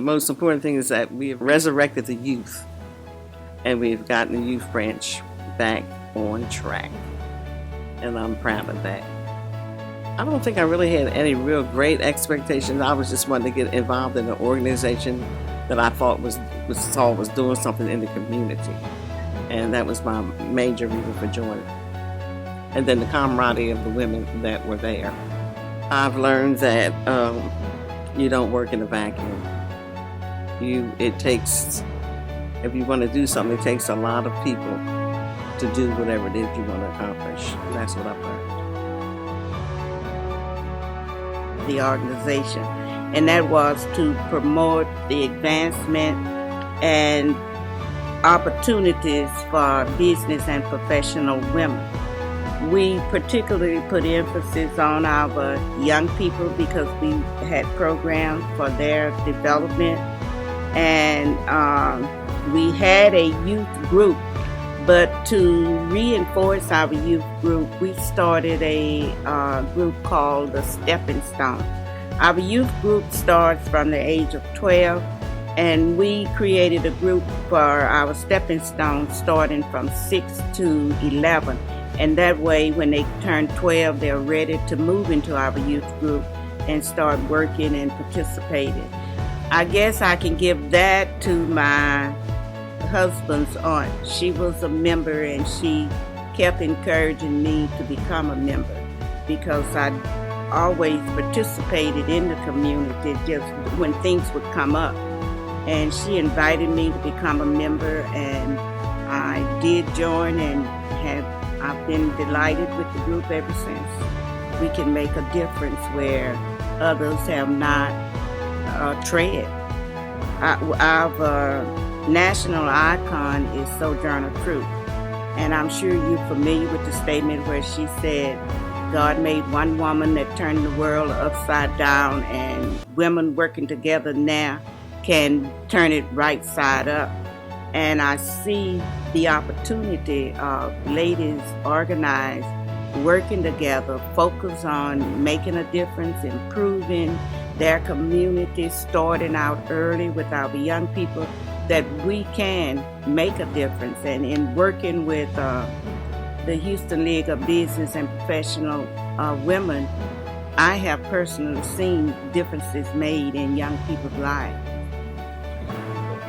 most important thing is that we have resurrected the youth, and we've gotten the youth branch back on track. And I'm proud of that. I don't think I really had any real great expectations. I was just wanting to get involved in an organization that I thought was doing something in the community. And that was my major reason for joining. And then the camaraderie of the women that were there. I've learned that you don't work in a vacuum. It takes, if you want to do something, it takes a lot of people to do whatever it is you want to accomplish. And that's what I've learned. The organization, and that was to promote the advancement and opportunities for business and professional women. We particularly put emphasis on our young people because we had programs for their development, and we had a youth group. But to reinforce our youth group, we started a group called the Stepping Stone. Our youth group starts from the age of 12, and we created a group for our Stepping Stone starting from 6 to 11. And that way, when they turn 12, they're ready to move into our youth group and start working and participating. I guess I can give that to my husband's aunt. She was a member, and she kept encouraging me to become a member because I always participated in the community just when things would come up. And she invited me to become a member, and I did join, and I've been delighted with the group ever since. We can make a difference where others have not tread. Our national icon is Sojourner Truth, and I'm sure you're familiar with the statement where she said, God made one woman that turned the world upside down, and women working together now can turn it right side up. And I see the opportunity of ladies organized, working together, focus on making a difference, improving their community, starting out early with our young people, that we can make a difference. And in working with the Houston League of Business and Professional Women, I have personally seen differences made in young people's lives.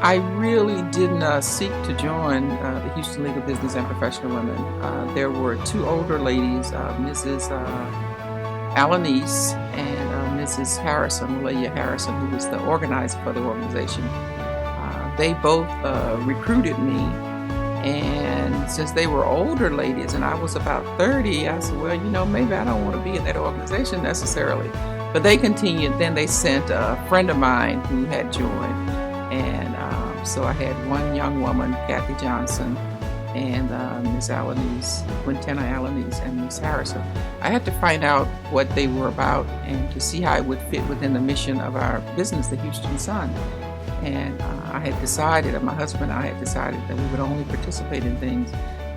I really didn't seek to join the Houston League of Business and Professional Women. There were two older ladies, Mrs. Alanis and Mrs. Harrison, Leauge Harrison, who was the organizer for the organization. They both recruited me, and since they were older ladies and I was about 30, I said, well, maybe I don't want to be in that organization necessarily. But they continued. Then they sent a friend of mine who had joined, and so I had one young woman, Kathy Johnson, and Ms. Alanis, Quintana Alanis, and Ms. Harrison. I had to find out what they were about and to see how it would fit within the mission of our business, the Houston Sun. And I had decided, my husband and I had decided that we would only participate in things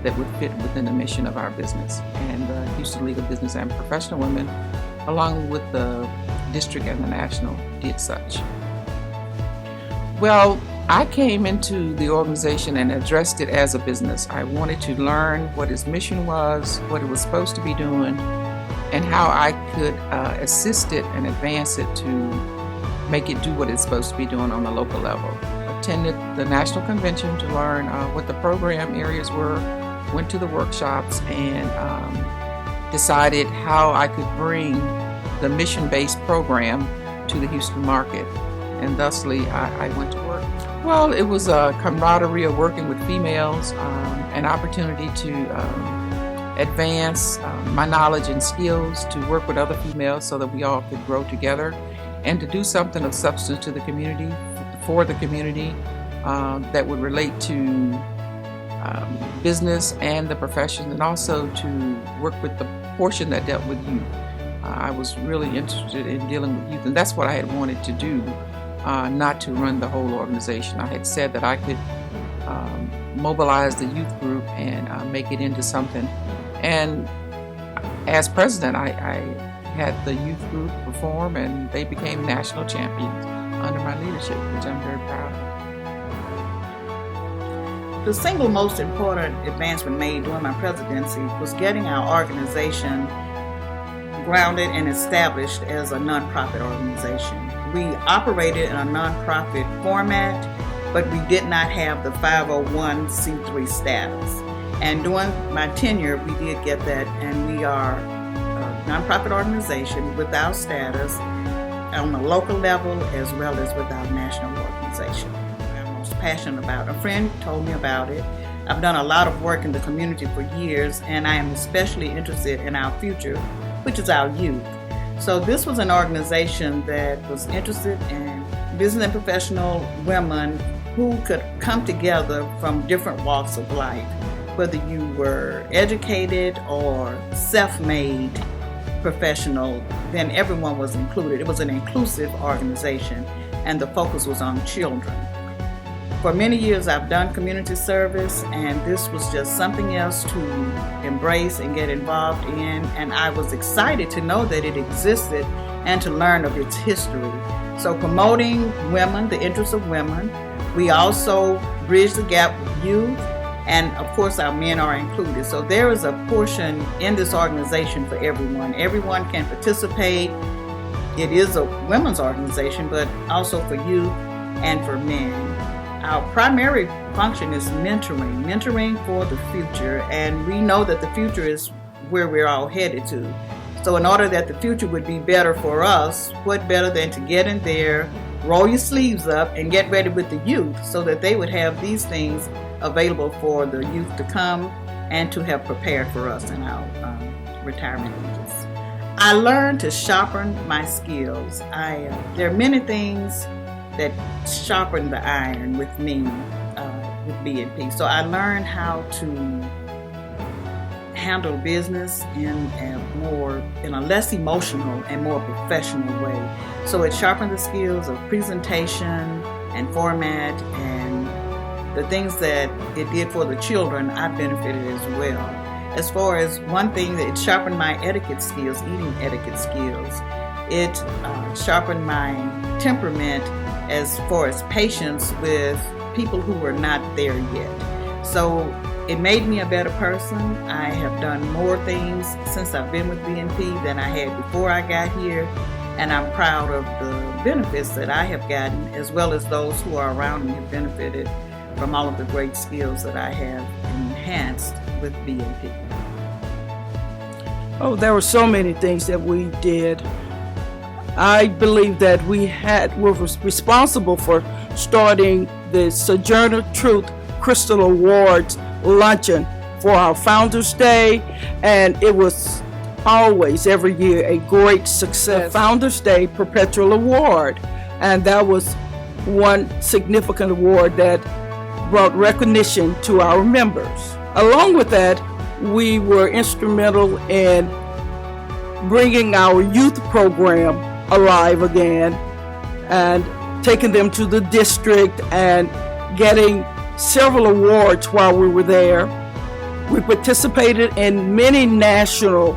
that would fit within the mission of our business. And the Houston League of Business and Professional Women, along with the district and the national, did such. Well, I came into the organization and addressed it as a business. I wanted to learn what its mission was, what it was supposed to be doing, and how I could assist it and advance it to make it do what it's supposed to be doing on the local level. Attended the national convention to learn what the program areas were, went to the workshops, and decided how I could bring the mission-based program to the Houston market. And thusly, I went to work. Well, it was a camaraderie of working with females, an opportunity to advance my knowledge and skills, to work with other females so that we all could grow together, and to do something of substance to the community, for the community, that would relate to business and the profession, and also to work with the portion that dealt with youth. I was really interested in dealing with youth, and that's what I had wanted to do. Not to run the whole organization. I had said that I could mobilize the youth group and make it into something. And as president, I had the youth group perform, and they became national champions. under my leadership, which I'm very proud of. The single most important advancement made during my presidency was getting our organization grounded and established as a nonprofit organization. We operated in a nonprofit format, but we did not have the 501c3 status. And during my tenure, we did get that, and we are a nonprofit organization with our status on a local level as well as with our national organization. I'm most passionate about. A friend told me about it. I've done a lot of work in the community for years, and I am especially interested in our future, which is our youth. So this was an organization that was interested in business and professional women who could come together from different walks of life. Whether you were educated or self-made professional, then everyone was included. It was an inclusive organization, and the focus was on children. For many years, I've done community service, and this was just something else to embrace and get involved in, and I was excited to know that it existed and to learn of its history. So promoting women, the interests of women, we also bridge the gap with youth, and of course our men are included. So there is a portion in this organization for everyone. Everyone can participate. It is a women's organization, but also for youth and for men. Our primary function is mentoring for the future, and we know that the future is where we're all headed to. So in order that the future would be better for us, what better than to get in there, roll your sleeves up, and get ready with the youth so that they would have these things available for the youth to come and to have prepared for us in our retirement ages. I learned to sharpen my skills. There are many things that sharpened the iron with me with BNP. So I learned how to handle business in a less emotional and more professional way. So it sharpened the skills of presentation and format, and the things that it did for the children, I benefited as well. As far as one thing, that it sharpened my etiquette skills, eating etiquette skills. It sharpened my temperament as far as patience with people who were not there yet. So it made me a better person. I have done more things since I've been with BNP than I had before I got here, and I'm proud of the benefits that I have gotten, as well as those who are around me have benefited from all of the great skills that I have enhanced with BNP. Oh, there were so many things that we did. I believe that were responsible for starting the Sojourner Truth Crystal Awards luncheon for our Founders Day, and it was always every year a great success. The Founders Day Perpetual Award, and that was one significant award that brought recognition to our members. Along with that, we were instrumental in bringing our youth program alive again and taking them to the district and getting several awards while we were there. We participated in many national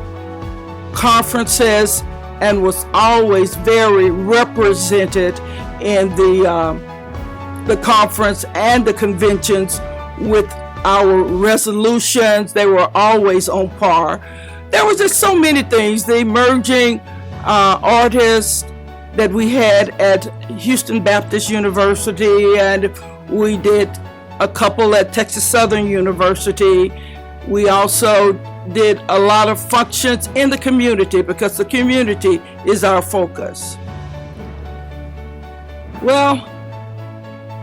conferences and was always very represented in the conference and the conventions with our resolutions. They were always on par. There was just so many things. The emerging artists that we had at Houston Baptist University, and we did a couple at Texas Southern University. We also did a lot of functions in the community because the community is our focus. Well,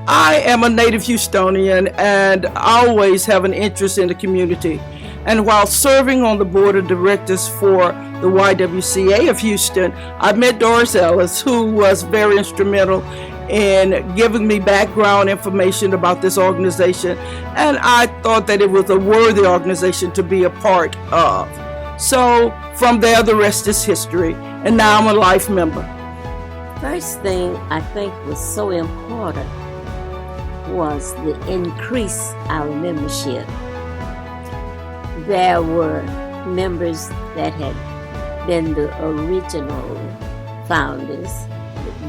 I am a native Houstonian and always have an interest in the community. And while serving on the board of directors for the YWCA of Houston, I met Doris Ellis, who was very instrumental in giving me background information about this organization, and I thought that it was a worthy organization to be a part of. So from there, the rest is history, and now I'm a life member. First thing I think was so important was the increase our membership. There were members that had been the original founders,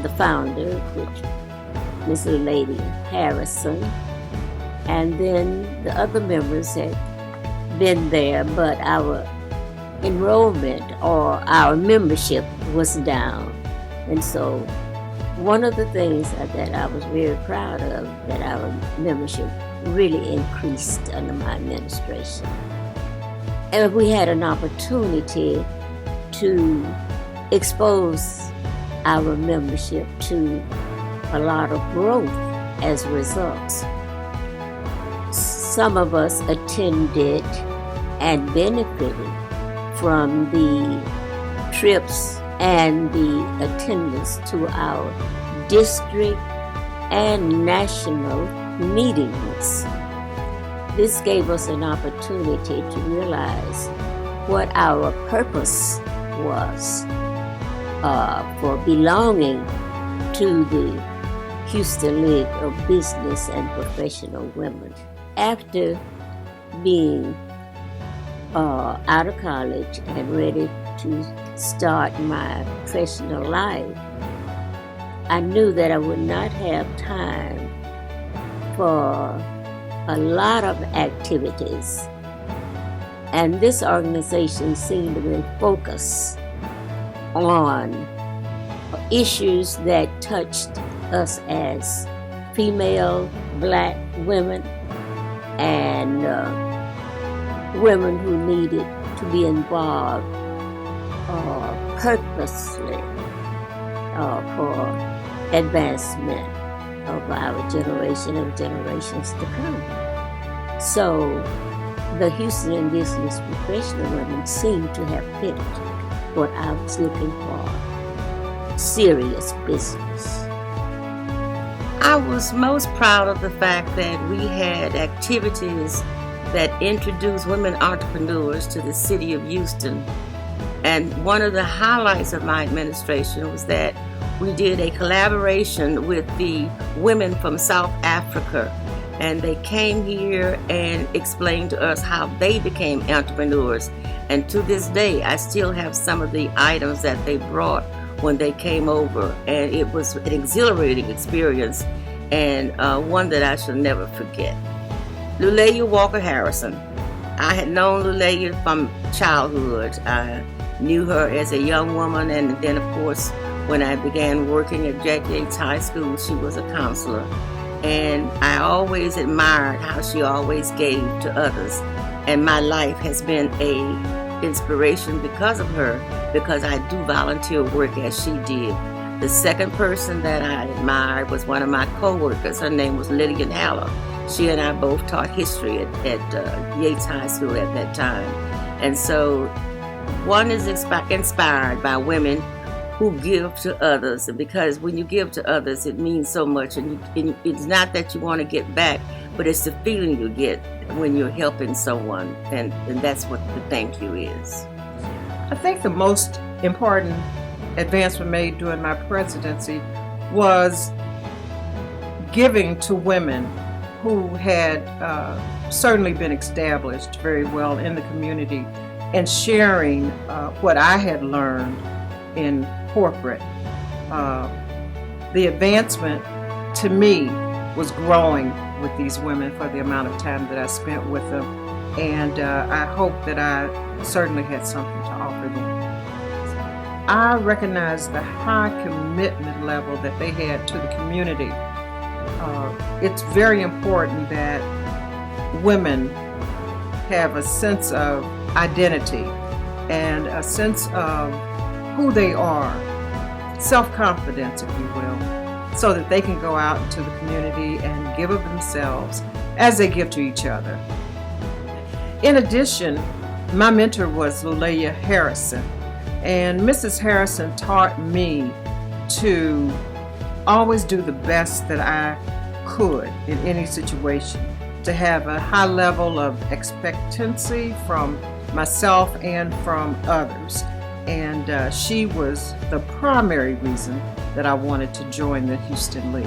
the founder, which Miss Lady Harrison, and then the other members had been there, but our enrollment or our membership was down. And so one of the things that I was very proud of, that our membership really increased under my administration. And we had an opportunity to expose our membership to a lot of growth as results. Some of us attended and benefited from the trips and the attendance to our district and national meetings. This gave us an opportunity to realize what our purpose was for belonging to the Houston League of Business and Professional Women. After being out of college and ready to start my professional life, I knew that I would not have time for a lot of activities. And this organization seemed to be focused on issues that touched us as female Black women and women who needed to be involved purposely for advancement of our generation and generations to come. So the Houston Business Professional Women seemed to have fit what I was looking for, serious business. I was most proud of the fact that we had activities that introduced women entrepreneurs to the city of Houston. And one of the highlights of my administration was that we did a collaboration with the women from South Africa. And they came here and explained to us how they became entrepreneurs. And to this day, I still have some of the items that they brought when they came over. And it was an exhilarating experience, and one that I shall never forget. Leauge Walker Harrison. I had known Leauge from childhood. I knew her as a young woman, and then of course when I began working at Jack Yates High School, she was a counselor. And I always admired how she always gave to others. And my life has been a inspiration because of her, because I do volunteer work as she did. The second person that I admired was one of my co-workers. Her name was Lillian Haller. She and I both taught history at Yates High School at that time. And so one is inspired by women who give to others, because when you give to others, it means so much. And it's not that you want to get back, but it's the feeling you get when you're helping someone, and that's what the thank you is. I think the most important advancement made during my presidency was giving to women who had certainly been established very well in the community, and sharing what I had learned in corporate. The advancement to me was growing with these women for the amount of time that I spent with them, and I hope that I certainly had something to offer them. I recognize the high commitment level that they had to the community. It's very important that women have a sense of identity and a sense of who they are, self-confidence, if you will, so that they can go out into the community and give of themselves as they give to each other. In addition, my mentor was Leauge Harrison, and Mrs. Harrison taught me to always do the best that I could in any situation, to have a high level of expectancy from myself and from others. And she was the primary reason that I wanted to join the Houston League.